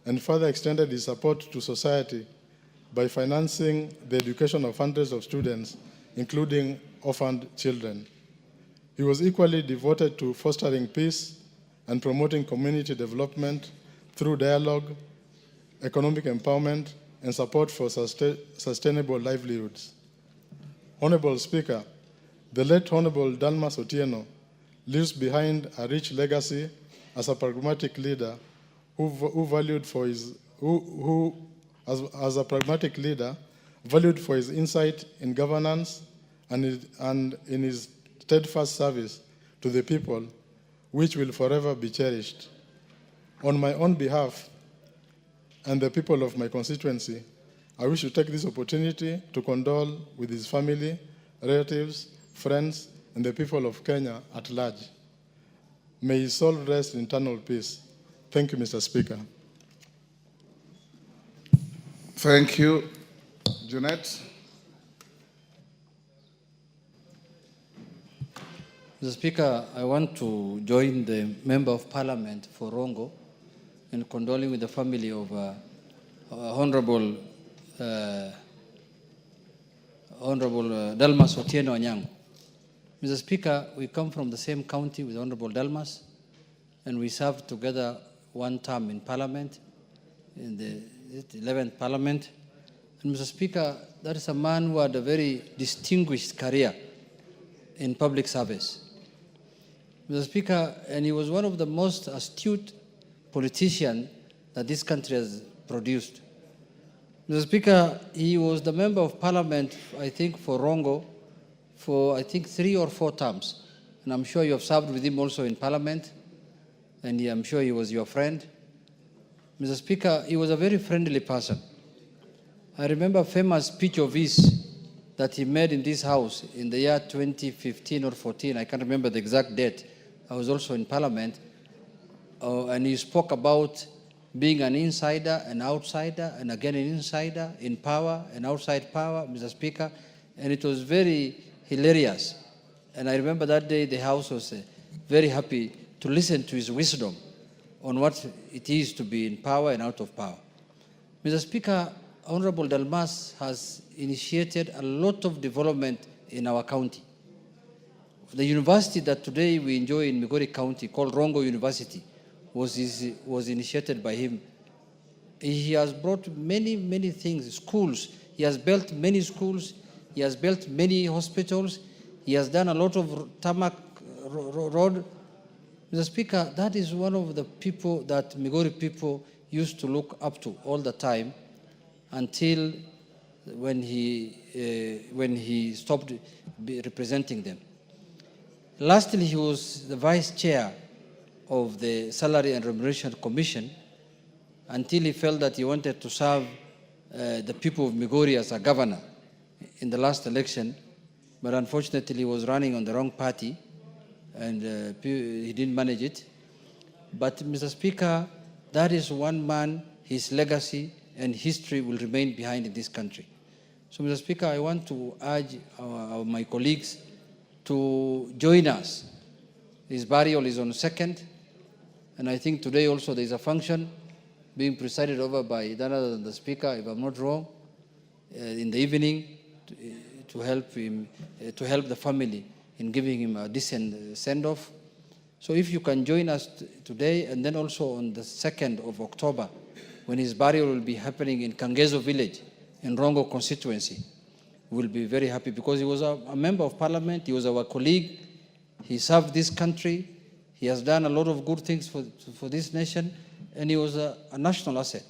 and further extended his support to society by financing the education of hundreds of students, including orphaned children. He was equally devoted to fostering peace and promoting community development through dialogue, economic empowerment, and support for sustainable livelihoods. Honorable Speaker, the late Honorable Dalmas Otieno leaves behind a rich legacy as a pragmatic leader as a pragmatic leader, valued for his insight in governance and in his steadfast service to the people, which will forever be cherished. On my own behalf and the people of my constituency, I wish to take this opportunity to condole with his family, relatives, friends, and the people of Kenya at large. May his soul rest in eternal peace. Thank you, Mr. Speaker. Thank you. Jeanette. Mr. Speaker, I want to join the Member of Parliament for Rongo in condoling with the family of Honorable Dalmas Otieno Onyango. Mr. Speaker, we come from the same county with Honorable Dalmas, and we served together one term in Parliament, in the 11th Parliament. And Mr. Speaker, that is a man who had a very distinguished career in public service. Mr. Speaker, and he was one of the most astute politicians that this country has produced. Mr. Speaker, he was the Member of Parliament, I think, for Rongo for, I think, 3 or 4 terms. And I'm sure you have served with him also in Parliament, and I'm sure he was your friend. Mr. Speaker, he was a very friendly person. I remember a famous speech of his that he made in this house in the year 2015 or 14. I can't remember the exact date. I was also in Parliament. And he spoke about being an insider, an outsider, and again an insider, in power and outside power, Mr. Speaker. And it was very hilarious. And I remember that day the House was very happy to listen to his wisdom on what it is to be in power and out of power. Mr. Speaker, Honorable Dalmas has initiated a lot of development in our county. The university that today we enjoy in Migori County, called Rongo University, was initiated by him. He has brought many, many things, schools. He has built many schools. He has built many hospitals. He has done a lot of tarmac road. Mr. Speaker, that is one of the people that Migori people used to look up to all the time until when he stopped representing them. Lastly, he was the vice chair of the Salary and Remuneration Commission until he felt that he wanted to serve the people of Migori as a governor in the last election. But unfortunately, he was running on the wrong party, and he didn't manage it. But, Mr. Speaker, that is one man, his legacy and history will remain behind in this country. So, Mr. Speaker, I want to urge my colleagues to join us. His burial is on 2nd, and I think today also there is a function being presided over by none other than the Speaker, if I'm not wrong, in the evening to help him, to help the family in giving him a decent send-off. So if you can join us today, and then also on the 2nd of October, when his burial will be happening in Kangezo village, in Rongo constituency, we'll be very happy because he was a member of Parliament, he was our colleague, he served this country, he has done a lot of good things for this nation, and he was a national asset.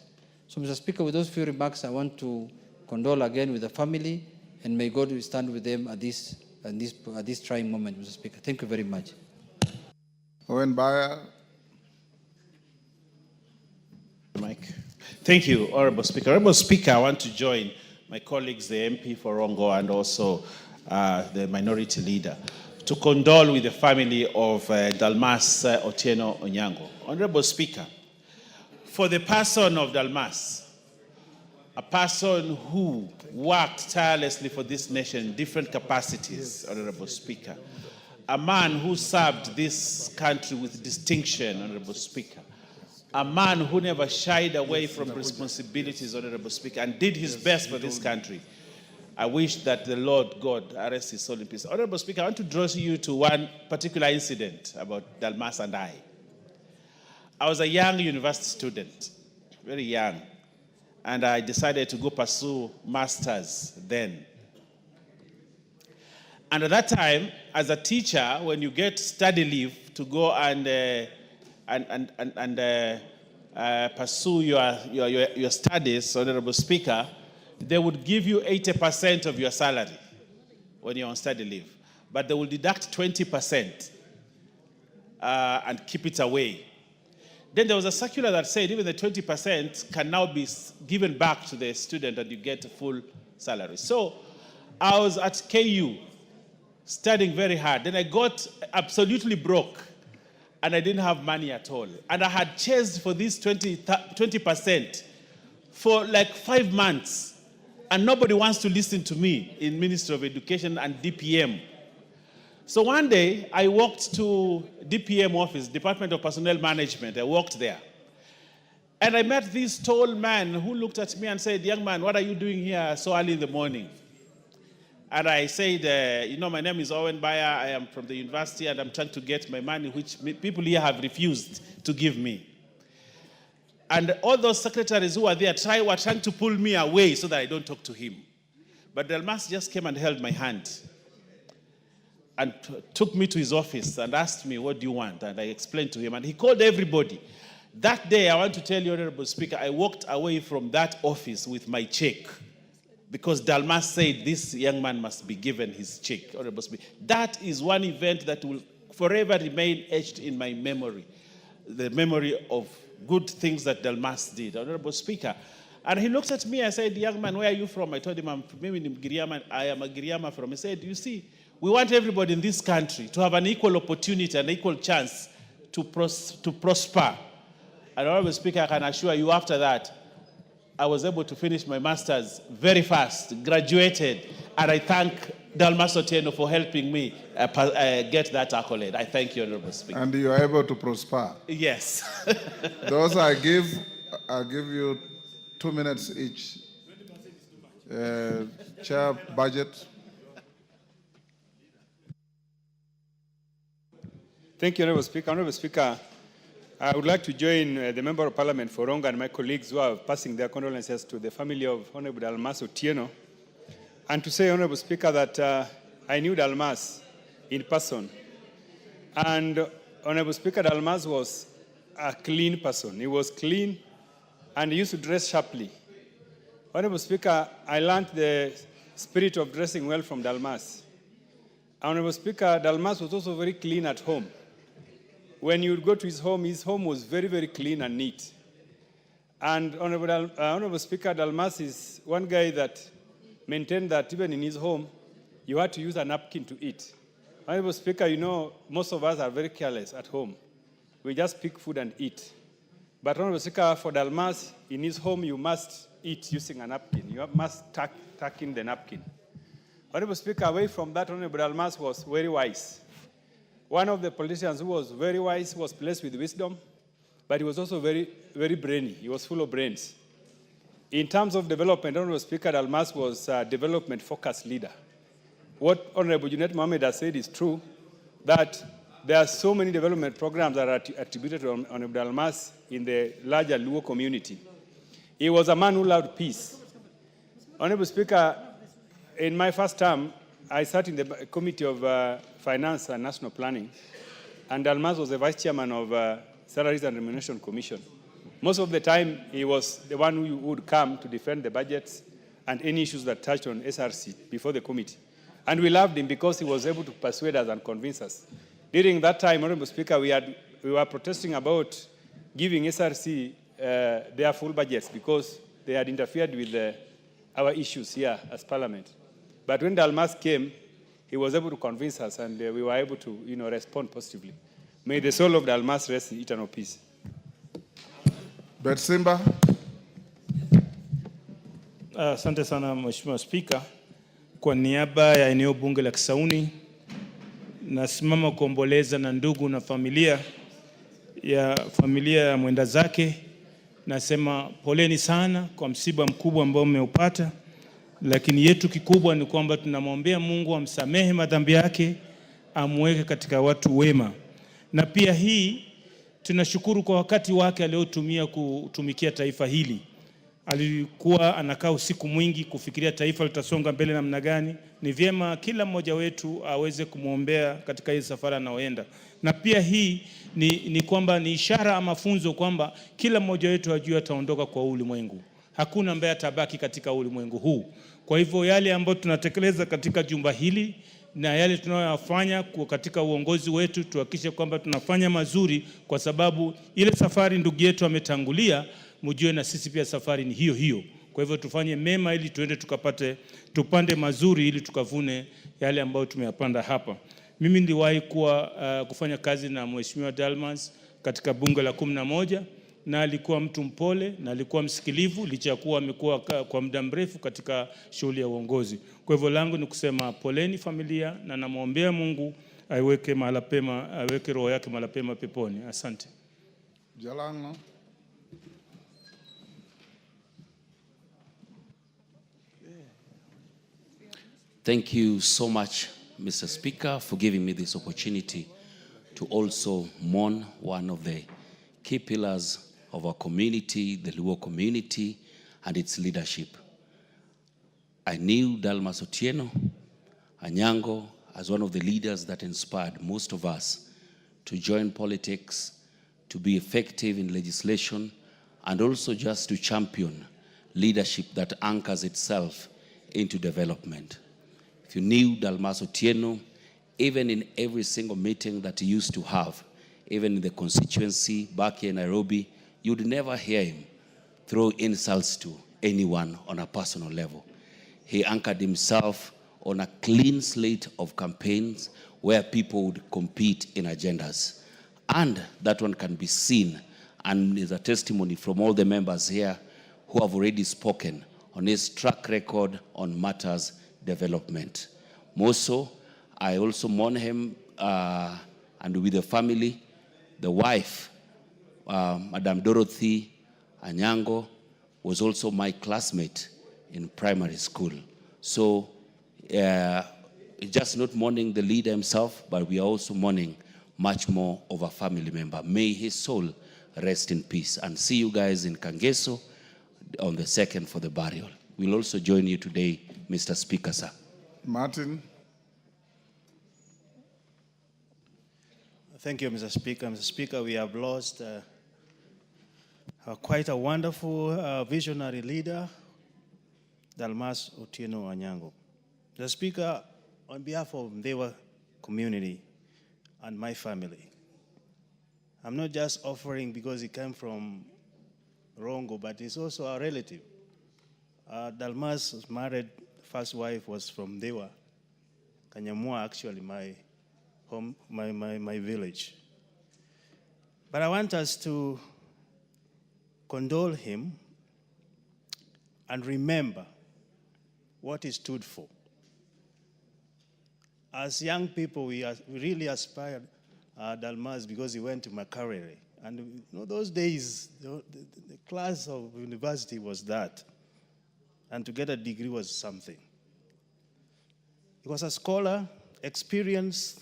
So, Mr. Speaker, with those few remarks, I want to condole again with the family, and may God stand with them at this trying moment, Mr. Speaker. Thank you very much. Owen Bayer. Mike. Thank you, Honorable Speaker. Honorable Speaker, I want to join my colleagues, the MP for Rongo and also the minority leader, to condole with the family of Dalmas Otieno Onyango. Honorable Speaker, for the person of Dalmas, a person who worked tirelessly for this nation in different capacities, Honorable Speaker, a man who served this country with distinction, Honorable Speaker, a man who never shied away from responsibilities, Honorable Speaker, and did his best for this country. I wish that the Lord God rest his soul in peace. Honorable Speaker, I want to draw you to one particular incident about Dalmas and I. I was a young university student, very young, and I decided to go pursue masters then. And at that time, as a teacher, when you get study leave to go and pursue your studies, Honorable Speaker, they would give you 80% of your salary when you're on study leave. But they will deduct 20% and keep it away. Then there was a circular that said even the 20% can now be given back to the student and you get a full salary. So I was at KU studying very hard. Then I got absolutely broke and I didn't have money at all. And I had chased for this 20% for like 5 months. And nobody wants to listen to me in Ministry of Education and DPM. So one day, I walked to DPM office, Department of Personnel Management. I walked there. And I met this tall man who looked at me and said, "Young man, what are you doing here so early in the morning?" And I said, my name is Owen Bayer. I am from the university and I'm trying to get my money, which people here have refused to give me. And all those secretaries who were there were trying to pull me away so that I don't talk to him. But Dalmas just came and held my hand and took me to his office and asked me, "What do you want?" And I explained to him. And he called everybody. That day, I want to tell you, Honorable Speaker, I walked away from that office with my check because Dalmas said this young man must be given his check, Honorable Speaker. That is one event that will forever remain etched in my memory, the memory of good things that Dalmas did, Honorable Speaker. And he looked at me and said, "Young man, where are you from?" I told him, I am a Giriama from. He said, "You see, we want everybody in this country to have an equal opportunity, an equal chance to prosper." And Honorable Speaker, I can assure you after that, I was able to finish my master's very fast, graduated, and I thank Dalmas Otieno for helping me get that accolade. I thank you, Honorable Speaker. And you are able to prosper. Yes. Those I'll give you 2 minutes each. Chair, budget. Thank you, Honorable Speaker. Honorable Speaker, I would like to join the Member of Parliament for Ronga and my colleagues who are passing their condolences to the family of Honorable Dalmas Otieno. And to say, Honorable Speaker, that I knew Dalmas in person. And Honorable Speaker, Dalmas was a clean person. He was clean and he used to dress sharply. Honorable Speaker, I learned the spirit of dressing well from Dalmas. Honorable Speaker, Dalmas was also very clean at home. When you would go to his home was very, very clean and neat. And Honorable Speaker, Dalmas is one guy that maintained that even in his home, you had to use a napkin to eat. Honorable Speaker, you know, most of us are very careless at home. We just pick food and eat. But Honorable Speaker, for Dalmas, in his home, you must eat using a napkin. You must tuck in the napkin. Honorable Speaker, away from that, Honorable Dalmas was very wise. One of the politicians who was very wise was blessed with wisdom, but he was also very, very brainy. He was full of brains. In terms of development, Honorable Speaker, Dalmas was a development-focused leader. What Honorable Junet Mohamed has said is true, that there are so many development programs that are attributed to Honorable Dalmas in the larger Luo community. He was a man who loved peace. Honorable Speaker, in my first term, I sat in the Committee of Finance and National Planning, and Dalmas was the Vice Chairman of Salaries and Remuneration Commission. Most of the time, he was the one who would come to defend the budgets and any issues that touched on SRC before the committee. And we loved him because he was able to persuade us and convince us. During that time, Honorable Speaker, we were protesting about giving SRC their full budgets because they had interfered with our issues here as Parliament. But when Dalmas came, he was able to convince us, and we were able to, respond positively. May the soul of Dalmas rest in eternal peace. Bet Simba. Asante sana Mheshimiwa Spika. Kwa niaba ya eneo bunge la Kisauni, nasimama kuomboleza na ndugu na familia ya familia ya mwenda zake, nasema poleni sana kwa msiba mkubwa ambao mmeupata, lakini yetu kikubwa ni kwamba tunamwombea Mungu amsamehe madhambi yake, amweke katika watu wema. Na pia hii tunashukuru kwa wakati wake aliotumia kutumikia taifa hili. Alikuwa anakaa usiku mwingi kufikiria taifa litasonga mbele namna gani. Ni vyema kila mmoja wetu aweze kumwombea katika hii safari anaoenda. Na pia hii ni kwamba ni ishara ama funzo kwamba kila mmoja wetu ajue ataondoka kwa ulimwengu. Hakuna ambaye atabaki katika ulimwengu huu. Kwa hivyo yale ambayo tunatekeleza katika jumba hili na yale tunayoyafanya katika uongozi wetu, tuhakikishe kwamba tunafanya mazuri, kwa sababu ile safari ndugu yetu ametangulia, mjue na sisi pia safari ni hiyo hiyo. Kwa hivyo tufanye mema ili tuende tupande mazuri ili tukavune yale ambayo tumeyapanda hapa. Mimi niliwahi kufanya kazi na Mheshimiwa Dalmas katika bunge la 11, na alikuwa mtu mpole na alikuwa msikilivu, licha ya kuwa amekuwa kwa muda mrefu katika shughuli ya uongozi. Kwa hivyo langu ni kusema poleni familia, na namwombea Mungu aiweke mahali pema, aiweke roho yake mahali pema peponi. Asante. Jalango. Thank you so much, Mr. Speaker, for giving me this opportunity to also mourn one of the key pillars of our community, the Luo community, and its leadership. I knew Dalmas Otieno Anyango as one of the leaders that inspired most of us to join politics, to be effective in legislation, and also just to champion leadership that anchors itself into development. If you knew Dalmas Otieno, even in every single meeting that he used to have, even in the constituency back here in Nairobi, you'd never hear him throw insults to anyone on a personal level. He anchored himself on a clean slate of campaigns where people would compete in agendas. And that one can be seen and is a testimony from all the members here who have already spoken on his track record on matters development. More so, I also mourn him and with the family, the wife, Madam Dorothy Anyango, was also my classmate in primary school. So just not mourning the leader himself, but we are also mourning much more of a family member. May his soul rest in peace. And see you guys in Kangeso on the 2nd for the burial. We'll also join you today, Mr. Speaker, sir. Martin. Thank you, Mr. Speaker. Mr. Speaker, we have lost quite a wonderful visionary leader, Dalmas Otieno Anyango. Mr. Speaker, on behalf of Mdewa community and my family, I'm not just offering because he came from Rongo, but he's also a relative. Dalmas was married, first wife was from Mdewa, Kanyamua, actually my home, my village. But I want us to condole him and remember what he stood for. As young people, we really aspired Dalmas because he went to Makerere. And you know, those days, the class of university was that. And to get a degree was something. He was a scholar, experienced,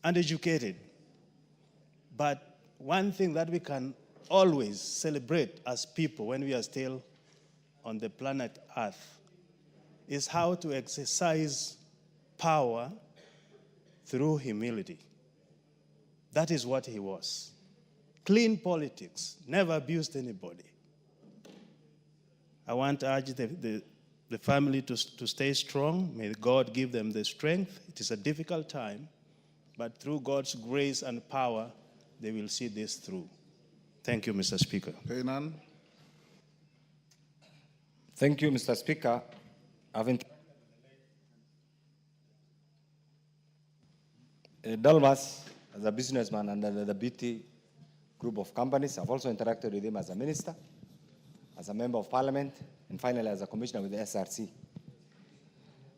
and educated. But one thing that we can always celebrate as people when we are still on the planet Earth is how to exercise power through humility. That is what he was. Clean politics, never abused anybody. I want to urge the family to stay strong. May God give them the strength. It is a difficult time, but through God's grace and power, they will see this through. Thank you, Mr. Speaker. Kainan. Thank you, Mr. Speaker. Dalmas, as a businessman under the BT group of companies, I've also interacted with him as a minister, as a member of parliament, and finally as a commissioner with the SRC.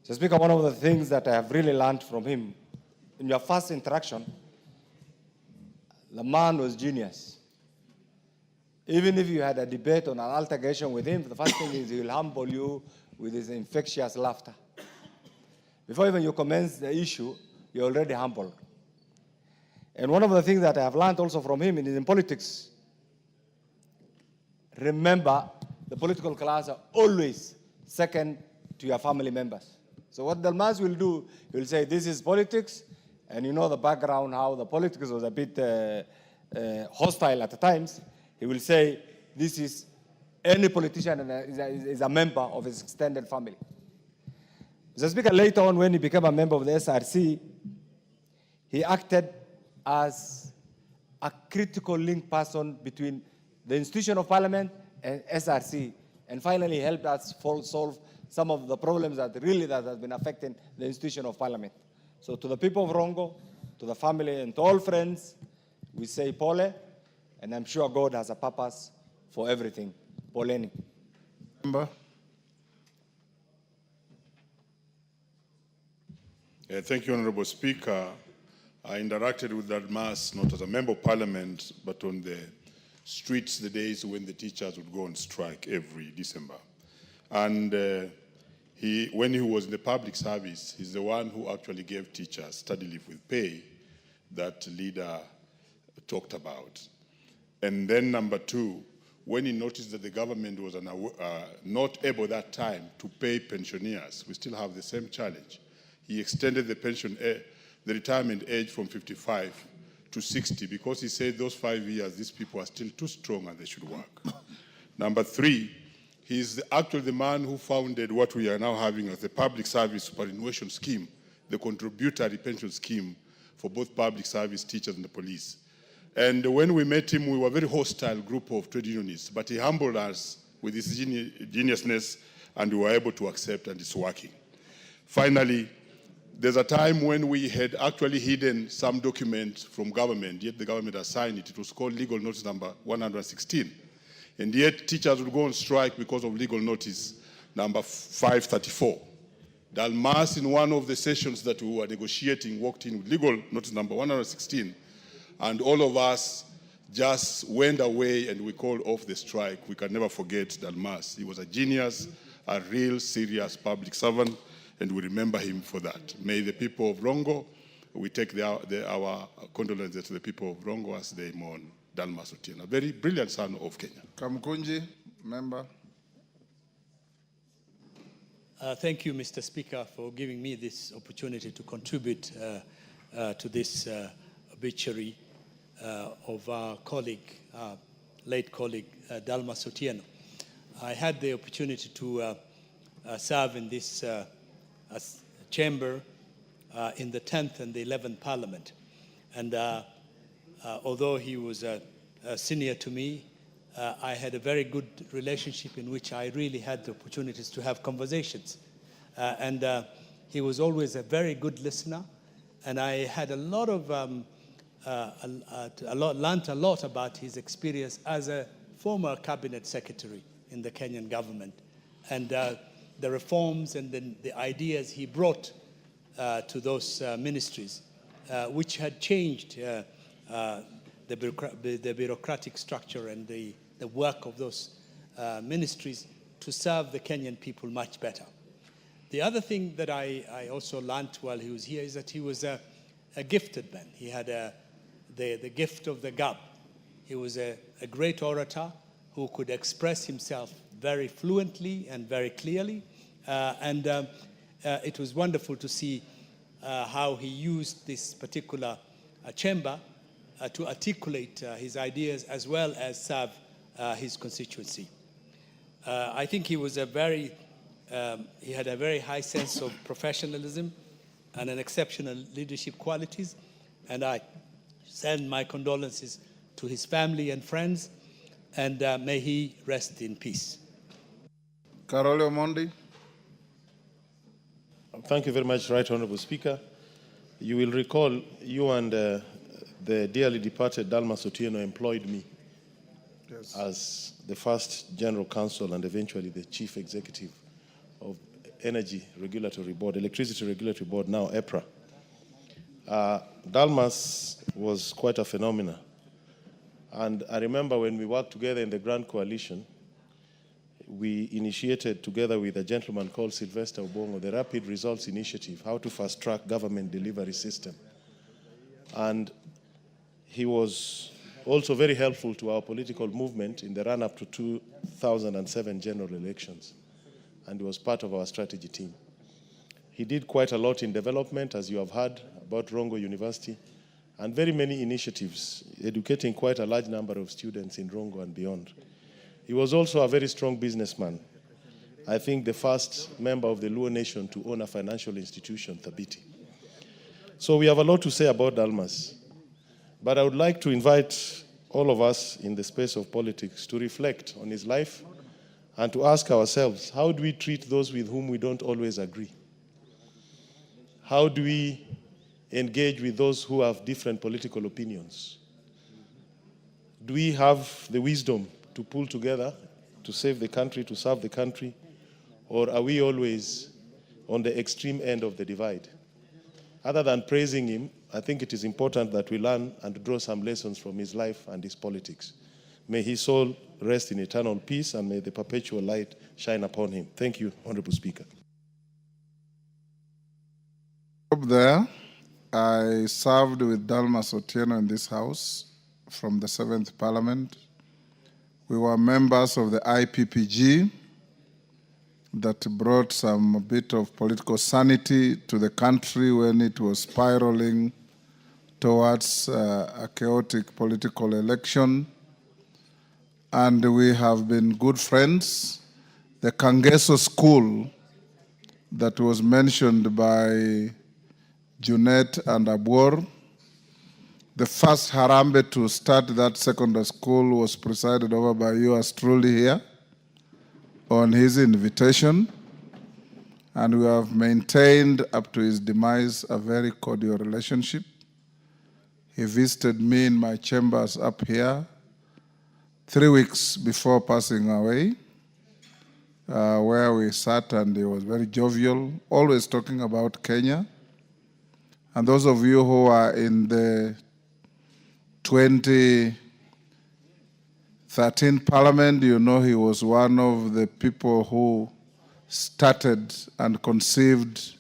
So, Speaker, one of the things that I have really learned from him, in your first interaction, the man was genius. Even if you had a debate on an altercation with him, the first thing is he will humble you with his infectious laughter. Before even you commence the issue, you're already humbled. And one of the things that I have learned also from him is in politics, remember, the political class are always second to your family members. So what Dalmas will do, he will say, this is politics, and you know the background, how the politics was a bit hostile at the times. He will say, this is any politician is a member of his extended family. Mr. Speaker, later on when he became a member of the SRC, he acted as a critical link person between the institution of parliament and SRC, and finally helped us solve some of the problems that has been affecting the institution of parliament. So to the people of Rongo, to the family, and to all friends, we say Pole, and I'm sure God has a purpose for everything. Poleni. Member. Thank you, Honorable Speaker. I interacted with Dalmas not as a member of parliament, but on the streets the days when the teachers would go on strike every December. And when he was in the public service, he's the one who actually gave teachers study leave with pay that leader talked about. And then number two, when he noticed that the government was not able that time to pay pensioners, we still have the same challenge. He extended the retirement age from 55 to 60 because he said those 5 years, these people are still too strong and they should work. Number three, he's actually the man who founded what we are now having as the public service superannuation scheme, the contributory pension scheme for both public service teachers and the police. And when we met him, we were a very hostile group of trade unionists, but he humbled us with his geniusness, and we were able to accept, and it's working. Finally, there's a time when we had actually hidden some document from government, yet the government has signed it. It was called legal notice number 116. And yet teachers would go on strike because of legal notice number 534. Dalmas, in one of the sessions that we were negotiating, walked in with legal notice number 116, and all of us just went away and we called off the strike. We can never forget Dalmas. He was a genius, a real serious public servant, and we remember him for that. May the people of Rongo, we take our condolences to the people of Rongo as they mourn Dalmas Otieno, a very brilliant son of Kenya. Kamkunji, member. Thank you, Mr. Speaker, for giving me this opportunity to contribute to this obituary of our colleague, late colleague, Dalmas Otieno. I had the opportunity to serve in this chamber in the 10th and the 11th Parliament. And although he was senior to me, I had a very good relationship in which I really had the opportunities to have conversations. And he was always a very good listener. And I had learned a lot about his experience as a former cabinet secretary in the Kenyan government, and the reforms and the ideas he brought to those ministries, which had changed the bureaucratic structure and the work of those ministries to serve the Kenyan people much better. The other thing that I also learned while he was here is that he was a gifted man. He had the gift of the gab. He was a great orator who could express himself very fluently and very clearly. And it was wonderful to see how he used this particular chamber to articulate his ideas as well as serve his constituency. I think he was he had a very high sense of professionalism and an exceptional leadership qualities. And I send my condolences to his family and friends, and may he rest in peace. Carolio Mondi. Thank you very much, Right Honorable Speaker. You will recall you and the dearly departed Dalmas Otieno employed me as the first General Counsel and eventually the Chief Executive of Energy Regulatory Board, Electricity Regulatory Board, now EPRA. Dalmas was quite a phenomenon And I remember when we worked together in the Grand Coalition, we initiated together with a gentleman called Sylvester Obongo the Rapid Results Initiative, how to fast-track government delivery system. And he was also very helpful to our political movement in the run-up to 2007 general elections, and he was part of our strategy team. He did quite a lot in development, as you have heard, about Rongo University, and very many initiatives, educating quite a large number of students in Rongo and beyond. He was also a very strong businessman. I think the first member of the Luo Nation to own a financial institution, Thabiti. So we have a lot to say about Dalmas. But I would like to invite all of us in the space of politics to reflect on his life and to ask ourselves, how do we treat those with whom we don't always agree? How do we engage with those who have different political opinions? Do we have the wisdom to pull together to save the country, to serve the country? Or are we always on the extreme end of the divide? Other than praising him, I think it is important that we learn and draw some lessons from his life and his politics. May his soul rest in eternal peace, and may the perpetual light shine upon him. Thank you, Honorable Speaker. Up there, I served with Dalmas Otieno in this house from the 7th Parliament. We were members of the IPPG that brought some bit of political sanity to the country when it was spiraling towards a chaotic political election. And we have been good friends. The Kangeso School that was mentioned by Junet and Abor, the first Harambe to start that secondary school was presided over by yours truly here on his invitation, and we have maintained up to his demise a very cordial relationship. He visited me in my chambers up here 3 weeks before passing away, where we sat, and he was very jovial, always talking about Kenya. And those of you who are in the 2013 Parliament, you know he was one of the people who started and conceived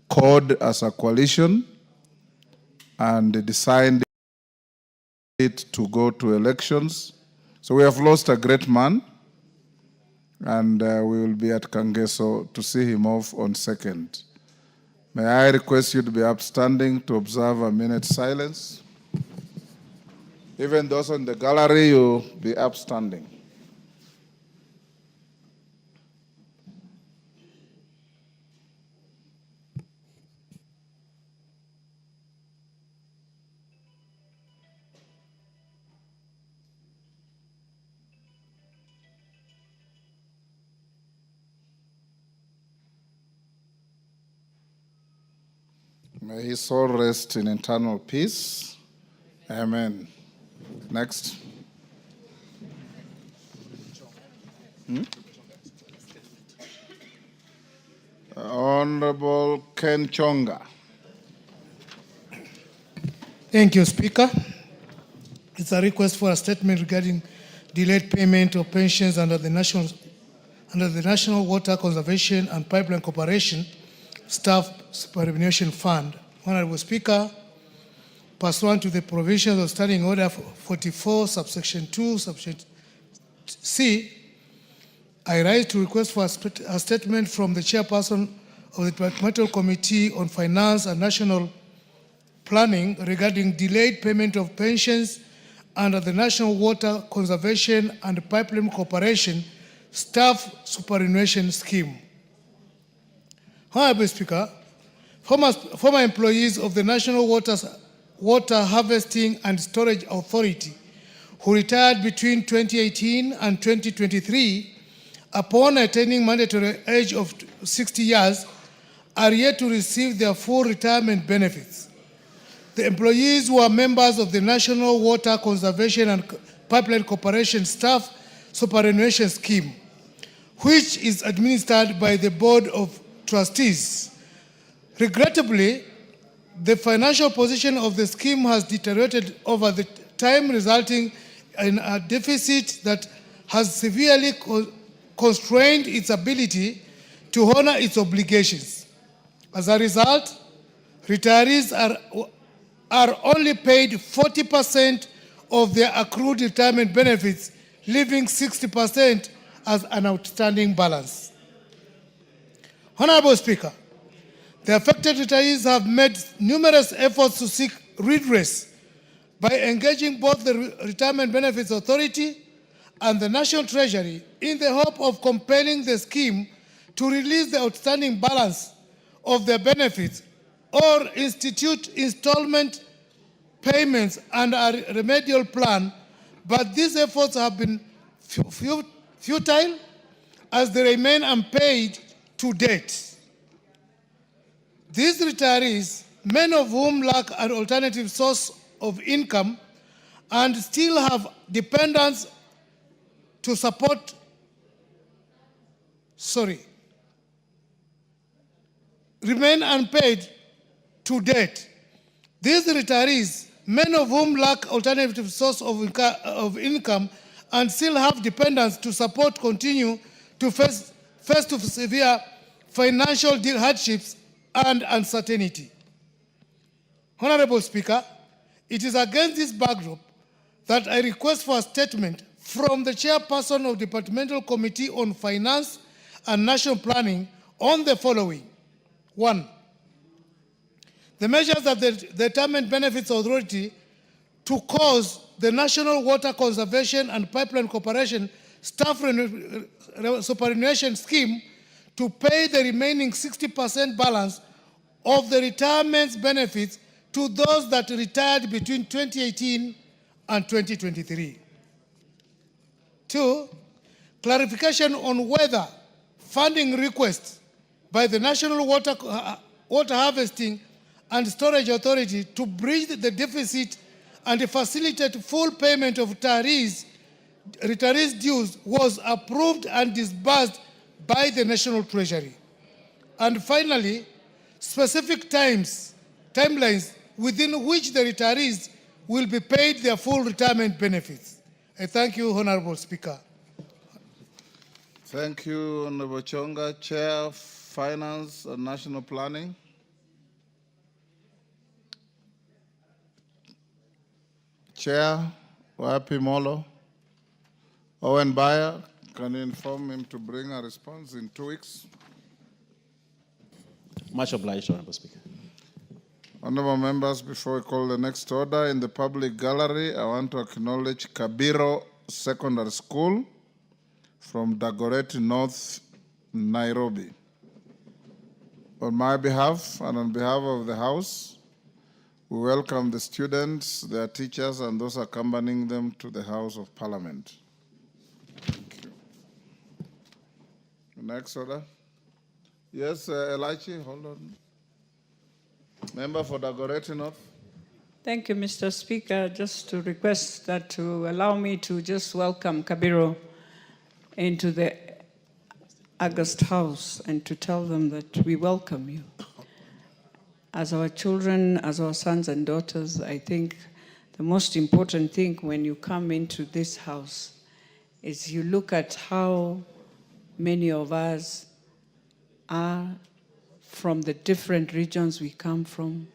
CORD as a coalition and decided it to go to elections. So we have lost a great man, and we will be at Kangeso to see him off on 2nd. May I request you to be upstanding to observe a minute's silence? Even those in the gallery, you be upstanding. May his soul rest in eternal peace. Amen. Next. Honorable Ken Chonga. Thank you, Speaker. It's a request for a statement regarding delayed payment of pensions under the National Water Conservation and Pipeline Corporation Staff Superannuation Fund. Honorable Speaker, pursuant to the provisions of Standing Order 44, subsection 2, subsection C, I rise to request for a statement from the chairperson of the Departmental Committee on Finance and National Planning regarding delayed payment of pensions under the National Water Conservation and Pipeline Corporation Staff Superannuation Scheme. Honorable Speaker, former employees of the National Water Harvesting and Storage Authority who retired between 2018 and 2023 upon attaining mandatory age of 60 years are yet to receive their full retirement benefits. The employees were members of the National Water Conservation and Pipeline Corporation Staff Superannuation Scheme, which is administered by the Board of Trustees. Regrettably, the financial position of the scheme has deteriorated over the time, resulting in a deficit that has severely constrained its ability to honor its obligations. As a result, retirees are only paid 40% of their accrued retirement benefits, leaving 60% as an outstanding balance. Honorable Speaker, the affected retirees have made numerous efforts to seek redress by engaging both the Retirement Benefits Authority and the National Treasury in the hope of compelling the scheme to release the outstanding balance of their benefits or institute installment payments under a remedial plan, but these efforts have been futile as they remain unpaid to date. These retirees, many of whom lack an alternative source of income and still have dependents to support, remain unpaid to date. These retirees, many of whom lack alternative source of income and still have dependents to support, continue to face severe financial hardships and uncertainty. Honorable Speaker, it is against this backdrop that I request for a statement from the chairperson of the Departmental Committee on Finance and National Planning on the following. 1. The measures that the Retirement Benefits Authority to cause the National Water Conservation and Pipeline Corporation Staff Superannuation Scheme to pay the remaining 60% balance of the retirement benefits to those that retired between 2018 and 2023. 2, clarification on whether funding requests by the National Water Harvesting and Storage Authority to bridge the deficit and facilitate full payment of retirees' dues was approved and disbursed by the National Treasury. And finally, specific timelines within which the retirees will be paid their full retirement benefits. I thank you, Honorable Speaker. Thank you, Honorable Chonga. Chair of Finance and National Planning. Chair, Wapi Molo. Owen Bayer, can you inform him to bring a response in 2 weeks? Much obliged, Honorable Speaker. Honorable members, before we call the next order, in the public gallery, I want to acknowledge Kabiro Secondary School from Dagoretti North, Nairobi. On my behalf and on behalf of the House, we welcome the students, their teachers, and those accompanying them to the House of Parliament. Thank you. Next order. Yes, Elachi, hold on. Member for Dagoretti North. Thank you, Mr. Speaker. Just to request that to allow me to just welcome Kabiro into the August House and to tell them that we welcome you. As our children, as our sons and daughters, I think the most important thing when you come into this house is you look at how many of us are from the different regions we come from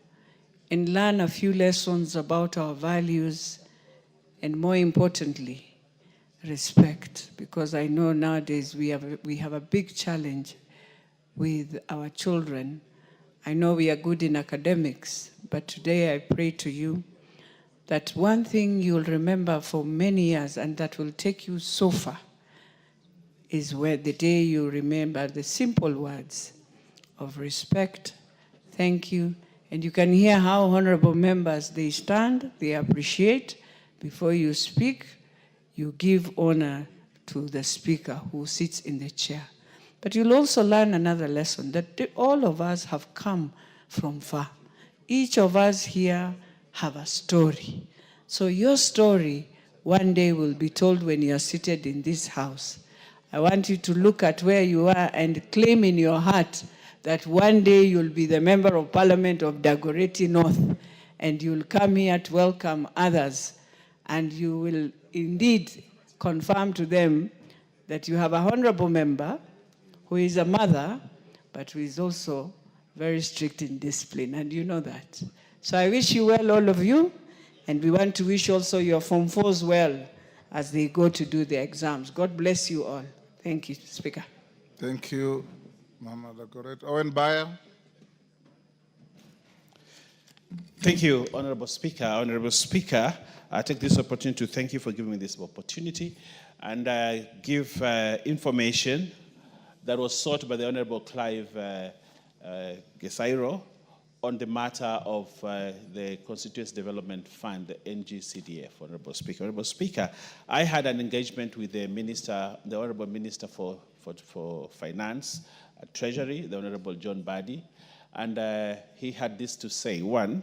and learn a few lessons about our values and, more importantly, respect. Because I know nowadays we have a big challenge with our children. I know we are good in academics, but today I pray to you that one thing you'll remember for many years and that will take you so far is where the day you remember the simple words of respect, thank you, and you can hear how honorable members, they stand, they appreciate. Before you speak, you give honor to the speaker who sits in the chair. But you'll also learn another lesson, that all of us have come from far. Each of us here have a story. So your story one day will be told when you are seated in this house. I want you to look at where you are and claim in your heart that one day you'll be the Member of Parliament of Dagoretti North and you'll come here to welcome others and you will indeed confirm to them that you have a honorable member who is a mother, but who is also very strict in discipline, and you know that. So I wish you well, all of you, and we want to wish also your Form 4s well as they go to do their exams. God bless you all. Thank you, Speaker. Thank you, Mama Dagoret. Owen Bayer. Thank you, Honorable Speaker. Honorable Speaker, I take this opportunity to thank you for giving me this opportunity and give information that was sought by the Honorable Clive Gesairo on the matter of the Constituency Development Fund, the NGCDF, Honorable Speaker. Honorable Speaker, I had an engagement with the Minister, the Honorable Minister for Finance, Treasury, the Honorable John Badi, and he had this to say. One,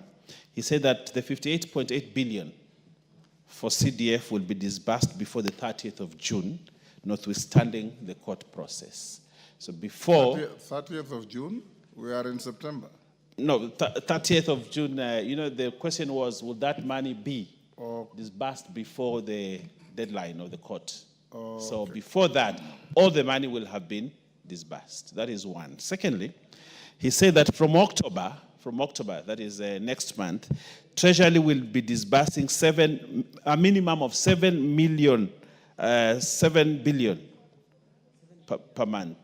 he said that the 58.8 billion for CDF will be disbursed before the 30th of June, notwithstanding the court process. So before... 30th of June? We are in September. No, 30th of June, the question was, would that money be disbursed before the deadline of the court? So okay. Before that, all the money will have been disbursed. That is one. Secondly, he said that from October, that is next month, Treasury will be disbursing a minimum of 7 billion per month.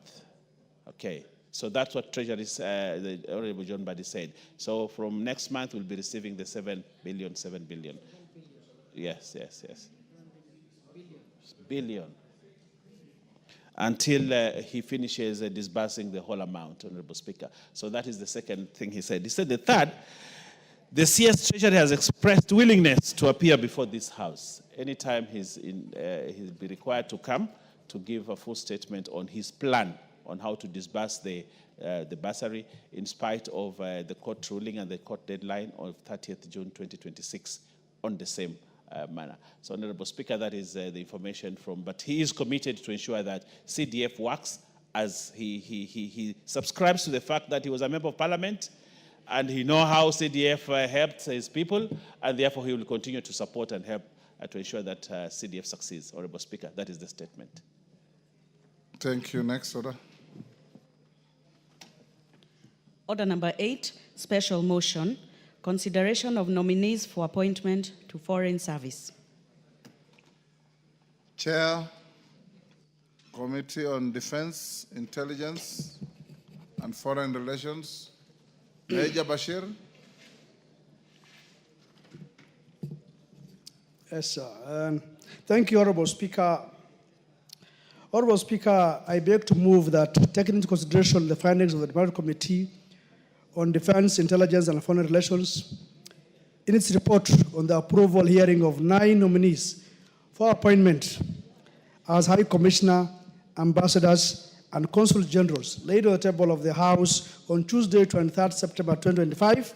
Okay. So that's what Treasury, the Honorable John Badi said. So from next month, we'll be receiving the 7 billion. Yes. Billion. Until he finishes disbursing the whole amount, Honorable Speaker. So that is the second thing he said. He said the third, the CS Treasury has expressed willingness to appear before this House. Anytime he'll be required to come to give a full statement on his plan on how to disburse the bursary in spite of the court ruling and the court deadline of 30th June 2026 on the same manner. So, Honorable Speaker, that is the information from, but he is committed to ensure that CDF works as he subscribes to the fact that he was a member of parliament and he knows how CDF helped his people, and therefore he will continue to support and help to ensure that CDF succeeds. Honorable Speaker, that is the statement. Thank you. Next order. Order number 8, special motion, consideration of nominees for appointment to Foreign Service. Chair, Committee on Defense, Intelligence, and Foreign Relations, Major Bashir. Yes, sir. Thank you, Honorable Speaker. Honorable Speaker, I beg to move that, taking into consideration the findings of the Department Committee on Defense, Intelligence, and Foreign Relations, in its report on the approval hearing of 9 nominees for appointment as High Commissioner, Ambassadors, and Consul Generals, laid on the table of the House on Tuesday, 23rd September 2025,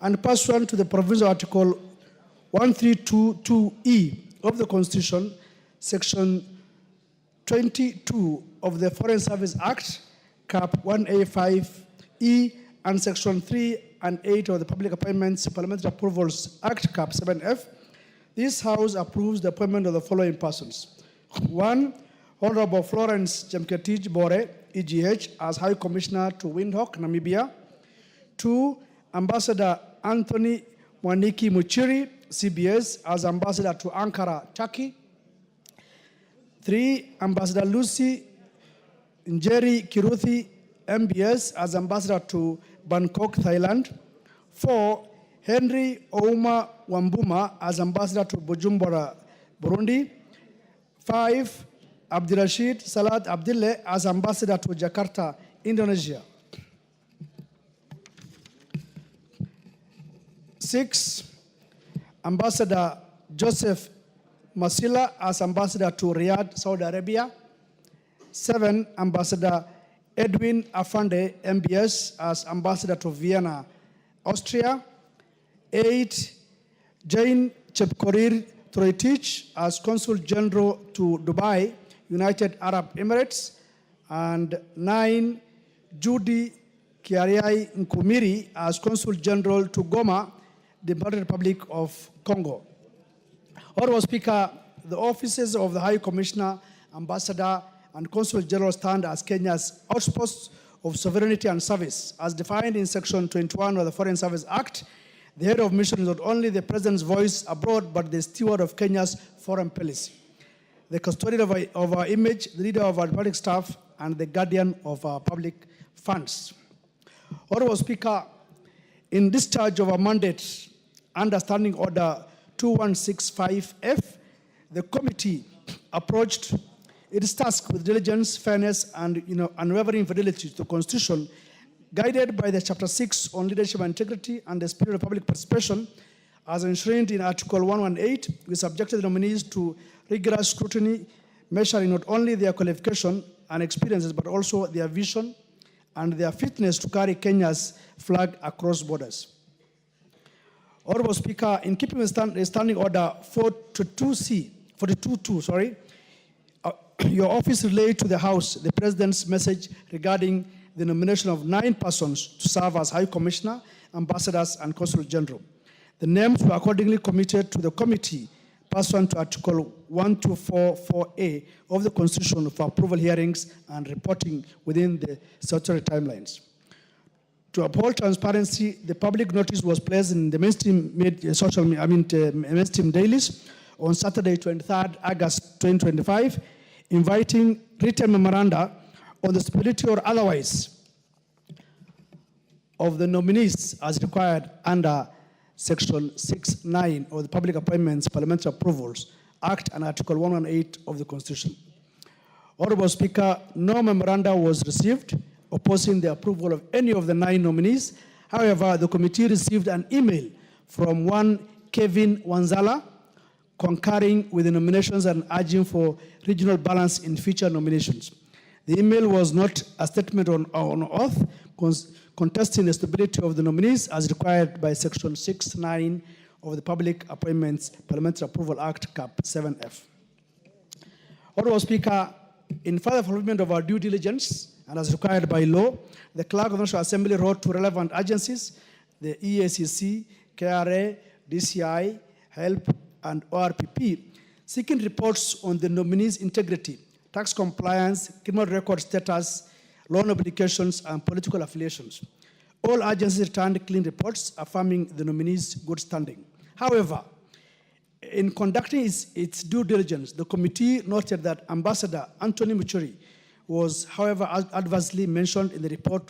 and pursuant to the provisional Article 1322E of the Constitution, Section 22 of the Foreign Service Act, Cap 1A5E, and Section 3 and 8 of the Public Appointments Parliamentary Approvals Act, Cap 7F, this House approves the appointment of the following persons. 1, Honorable Florence Chemketich Bore, EGH, as High Commissioner to Windhoek, Namibia. 2, Ambassador Anthony Mwaniki Muchiri, CBS, as Ambassador to Ankara, Turkey. 3, Ambassador Lucy Njeri Kiruthi, MBS, as Ambassador to Bangkok, Thailand. 4, Henry Ouma Wambuma, as Ambassador to Bujumbura, Burundi. 5, Abdirashid Salat Abdille, as Ambassador to Jakarta, Indonesia. 6, Ambassador Joseph Masila, as Ambassador to Riyadh, Saudi Arabia. 7, Ambassador Edwin Afande, MBS, as Ambassador to Vienna, Austria. 8, Jane Chepkorir Troitich, as Consul General to Dubai, United Arab Emirates. And 9, Judy Kiariai Nkumiri, as Consul General to Goma, Democratic Republic of Congo. Honorable Speaker, the offices of the High Commissioner, Ambassador, and Consul General stand as Kenya's outposts of sovereignty and service. As defined in Section 21 of the Foreign Service Act, the head of mission is not only the President's voice abroad, but the steward of Kenya's foreign policy, the custodian of our image, the leader of our public staff, and the guardian of our public funds. Honorable Speaker, in discharge of our mandate under Standing Order 2165F, the committee approached its task with diligence, fairness, and unwavering fidelity to the Constitution, guided by the Chapter 6 on leadership and integrity and the spirit of public participation, as enshrined in Article 118. We subjected the nominees to rigorous scrutiny, measuring not only their qualification and experiences, but also their vision and their fitness to carry Kenya's flag across borders. Honorable Speaker, in keeping with Standing Order 42.2, your office relayed to the House the President's message regarding the nomination of 9 persons to serve as High Commissioner, Ambassadors, and Consul General. The names were accordingly committed to the committee pursuant to Article 1244A of the Constitution for approval hearings and reporting within the statutory timelines. To uphold transparency, the public notice was placed in the mainstream dailies on Saturday, 23rd August 2025, inviting written memoranda on the stability or otherwise of the nominees as required under Section 6(9) of the Public Appointments Parliamentary Approvals Act and Article 118 of the Constitution. Honorable Speaker, no memoranda was received opposing the approval of any of the 9 nominees. However, the committee received an email from one Kevin Wanzala concurring with the nominations and urging for regional balance in future nominations. The email was not a statement on oath contesting the stability of the nominees as required by Section 6(9) of the Public Appointments Parliamentary Approval Act, Cap 7F. Honorable Speaker, in further fulfillment of our due diligence and as required by law, the Clerk of the National Assembly wrote to relevant agencies, the EACC, KRA, DCI, HELP, and ORPP, seeking reports on the nominees' integrity, tax compliance, criminal record status, loan obligations, and political affiliations. All agencies returned clean reports affirming the nominees' good standing. However, in conducting its due diligence, the committee noted that Ambassador Anthony Muchuri was, however, adversely mentioned in the report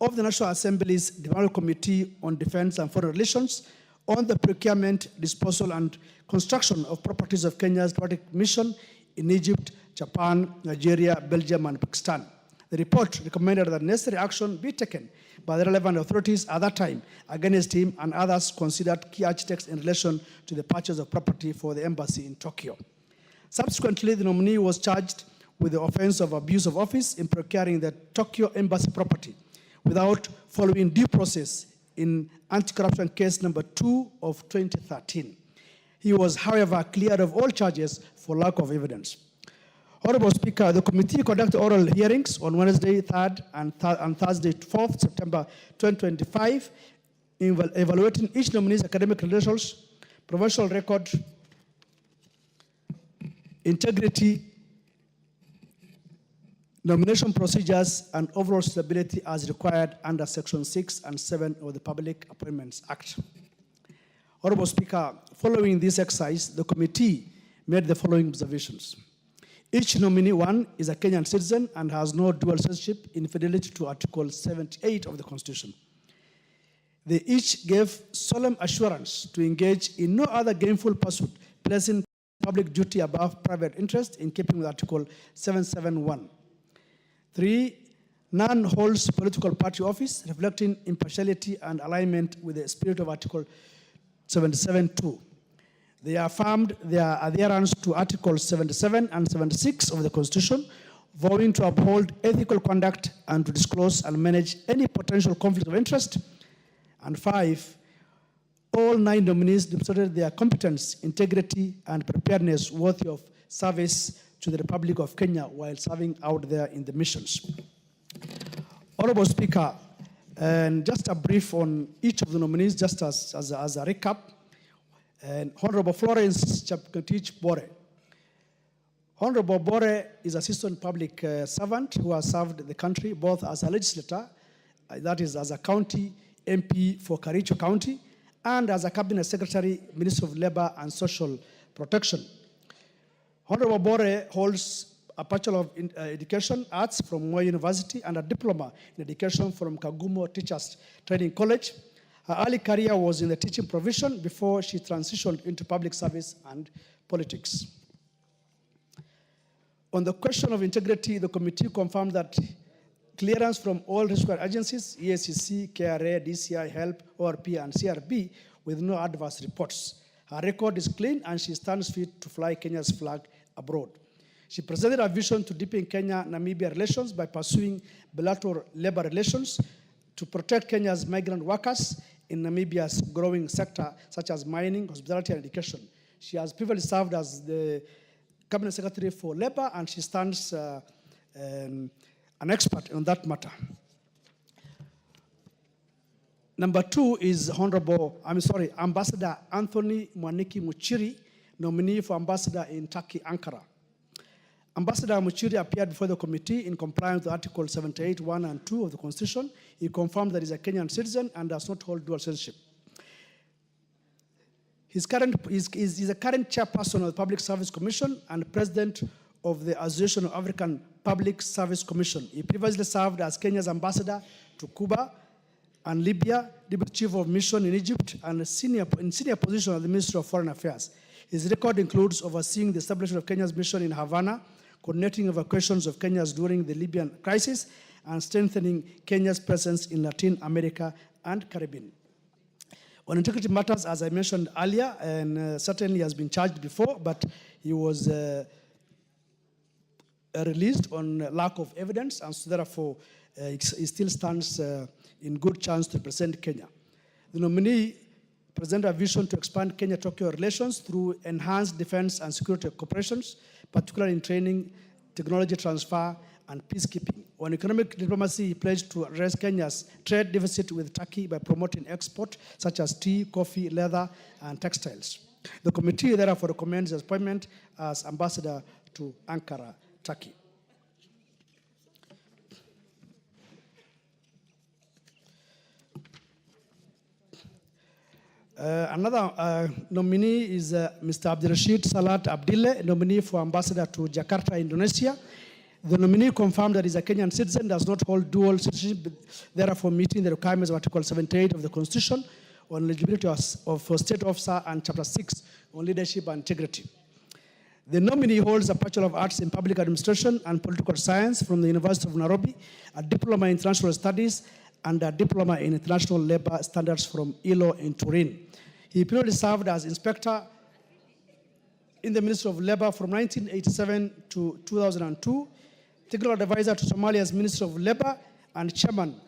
of the National Assembly's Diplomatic Committee on Defense and Foreign Relations on the procurement, disposal, and construction of properties of Kenya's diplomatic mission in Egypt, Japan, Nigeria, Belgium, and Pakistan. The report recommended that necessary action be taken by the relevant authorities at that time against him and others considered key architects in relation to the purchase of property for the embassy in Tokyo. Subsequently, the nominee was charged with the offense of abuse of office in procuring the Tokyo embassy property without following due process in anti-corruption case number 2 of 2013. He was, however, cleared of all charges for lack of evidence. Honorable Speaker, the committee conducted oral hearings on Wednesday, 3rd and Thursday, 4th September 2025, evaluating each nominee's academic credentials, professional record, integrity, nomination procedures, and overall stability as required under Section 6 and 7 of the Public Appointments Act. Honorable Speaker, following this exercise, the committee made the following observations. Each nominee, 1, is a Kenyan citizen and has no dual citizenship in fidelity to Article 78 of the Constitution. They each gave solemn assurance to engage in no other gainful pursuit, placing public duty above private interest in keeping with Article 771. 3, none holds political party office, reflecting impartiality and alignment with the spirit of Article 77(2). They affirmed their adherence to Articles 77 and 76 of the Constitution, vowing to uphold ethical conduct and to disclose and manage any potential conflict of interest. And 5, all 9 nominees demonstrated their competence, integrity, and preparedness worthy of service to the Republic of Kenya while serving out there in the missions. Honorable Speaker, and just a brief on each of the nominees, just as a recap. and Honorable Florence Chapkatich Bore. Honorable Bore is assistant public servant who has served the country both as a legislator, that is as a county MP for Kericho County, and as a cabinet secretary, Minister of Labor and Social Protection. Honorable Bore holds a Bachelor of Education Arts from Moi University and a diploma in education from Kagumo Teachers Training College. Her early career was in the teaching profession before she transitioned into public service and politics. On the question of integrity, the committee confirmed that clearance from all required agencies, EACC, KRA, DCI, HELP, ORP, and CRB, with no adverse reports. Her record is clean and she stands fit to fly Kenya's flag abroad. She presented a vision to deepen Kenya-Namibia relations by pursuing bilateral labor relations to protect Kenya's migrant workers in Namibia's growing sector, such as mining, hospitality, and education. She has previously served as the Cabinet Secretary for Labor, and she stands an expert on that matter. Number 2 is Ambassador Anthony Mwaniki Muchiri, nominee for ambassador in Turkey, Ankara. Ambassador Muchiri appeared before the committee in compliance with Article 78, 1 and 2 of the Constitution. He confirmed that he is a Kenyan citizen and does not hold dual citizenship. He's a current chairperson of the Public Service Commission and president of the Association of African Public Service Commission. He previously served as Kenya's ambassador to Cuba and Libya, deputy chief of mission in Egypt, and in senior position at the Ministry of Foreign Affairs. His record includes overseeing the establishment of Kenya's mission in Havana, coordinating evacuations of Kenyans during the Libyan crisis, and strengthening Kenya's presence in Latin America and Caribbean. On integrity matters, as I mentioned earlier, and certainly has been charged before, but he was released on lack of evidence, and so therefore he still stands in good chance to represent Kenya. The nominee presented a vision to expand Kenya-Tokyo relations through enhanced defense and security cooperations, particularly in training, technology transfer, and peacekeeping. On economic diplomacy, he pledged to address Kenya's trade deficit with Turkey by promoting export, such as tea, coffee, leather, and textiles. The committee therefore recommends his appointment as ambassador to Ankara, Turkey. Another nominee is Mr. Abdirashid Salat Abdille, nominee for ambassador to Jakarta, Indonesia. The nominee confirmed that he is a Kenyan citizen, does not hold dual citizenship, therefore meeting the requirements of Article 78 of the Constitution on eligibility of state officer and Chapter 6 on leadership and integrity. The nominee holds a Bachelor of Arts in Public Administration and Political Science from the University of Nairobi, a Diploma in International Studies, and a Diploma in International Labor Standards from ILO in Turin. He previously served as Inspector in the Ministry of Labor from 1987 to 2002, Technical Advisor to Somalia's Ministry of Labor, and Chairman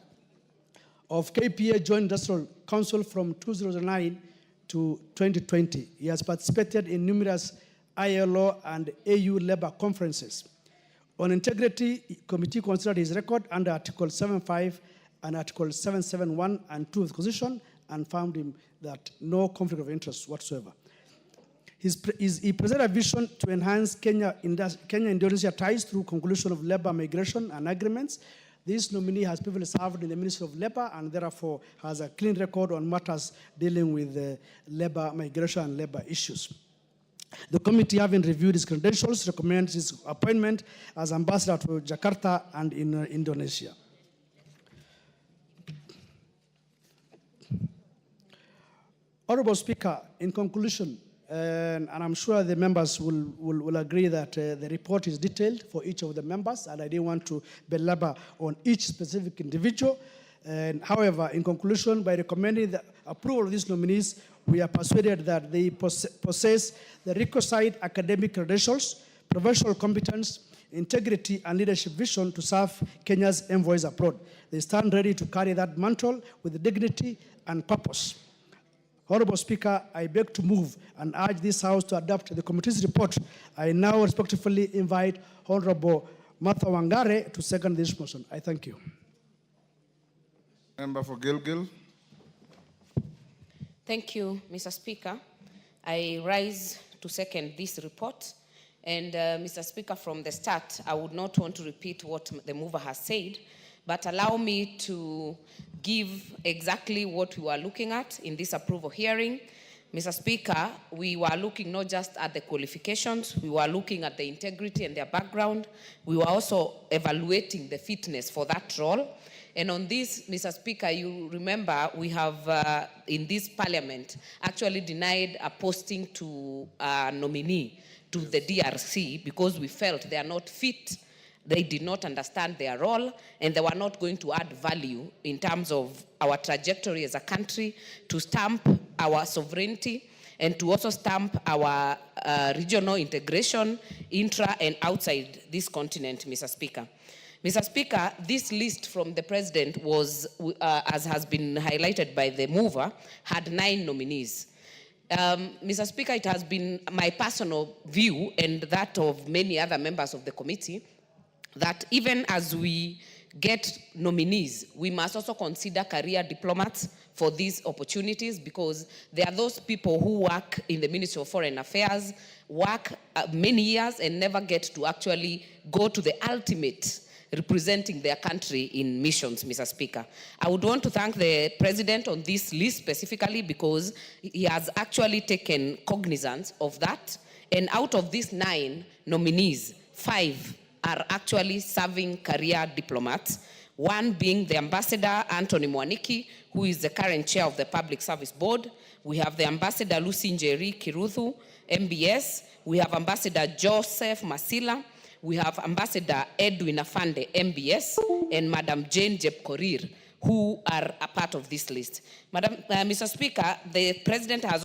of KPA Joint Industrial Council from 2009 to 2020. He has participated in numerous ILO and AU labor conferences. On integrity, the committee considered his record under Article 75 and Article 771 and 2 of the Constitution and found him that no conflict of interest whatsoever. He presented a vision to enhance Kenya-Indonesia ties through conclusion of labor migration and agreements. This nominee has previously served in the Ministry of Labor and therefore has a clean record on matters dealing with labor migration and labor issues. The committee, having reviewed his credentials, recommends his appointment as ambassador to Jakarta and in Indonesia. Honorable Speaker, in conclusion, and I'm sure the members will agree that the report is detailed for each of the members, and I didn't want to belabor on each specific individual. However, in conclusion, by recommending the approval of these nominees, we are persuaded that they possess the requisite academic credentials, professional competence, integrity, and leadership vision to serve Kenya's envoys abroad. They stand ready to carry that mantle with dignity and purpose. Honorable Speaker, I beg to move and urge this House to adopt the committee's report. I now respectfully invite Honorable Martha Wangare to second this motion. I thank you. Member for Gilgil. Thank you, Mr. Speaker. I rise to second this report. And Mr. Speaker, from the start, I would not want to repeat what the mover has said, but allow me to give exactly what we were looking at in this approval hearing. Mr. Speaker, we were looking not just at the qualifications, we were looking at the integrity and their background. We were also evaluating the fitness for that role. And on this, Mr. Speaker, you remember we have in this parliament actually denied a posting to a nominee to the DRC because we felt they are not fit, they did not understand their role, and they were not going to add value in terms of our trajectory as a country, to stamp our sovereignty, and to also stamp our regional integration, intra and outside this continent, Mr. Speaker. Mr. Speaker, this list from the President was, as has been highlighted by the mover, had 9 nominees. Mr. Speaker, it has been my personal view and that of many other members of the committee that even as we get nominees, we must also consider career diplomats for these opportunities, because there are those people who work in the Ministry of Foreign Affairs, work many years and never get to actually go to the ultimate representing their country in missions, Mr. Speaker. I would want to thank the President on this list specifically because he has actually taken cognizance of that. And out of these 9 nominees, 5 are actually serving career diplomats, one being the Ambassador Anthony Mwaniki, who is the current chair of the Public Service Board. We have the Ambassador Lucy Njeri Kiruthu, MBS. We have Ambassador Joseph Masila. We have Ambassador Edwin Afande, MBS, and Madam Jane Jepkorir, who are a part of this list. Mr. Speaker, the President has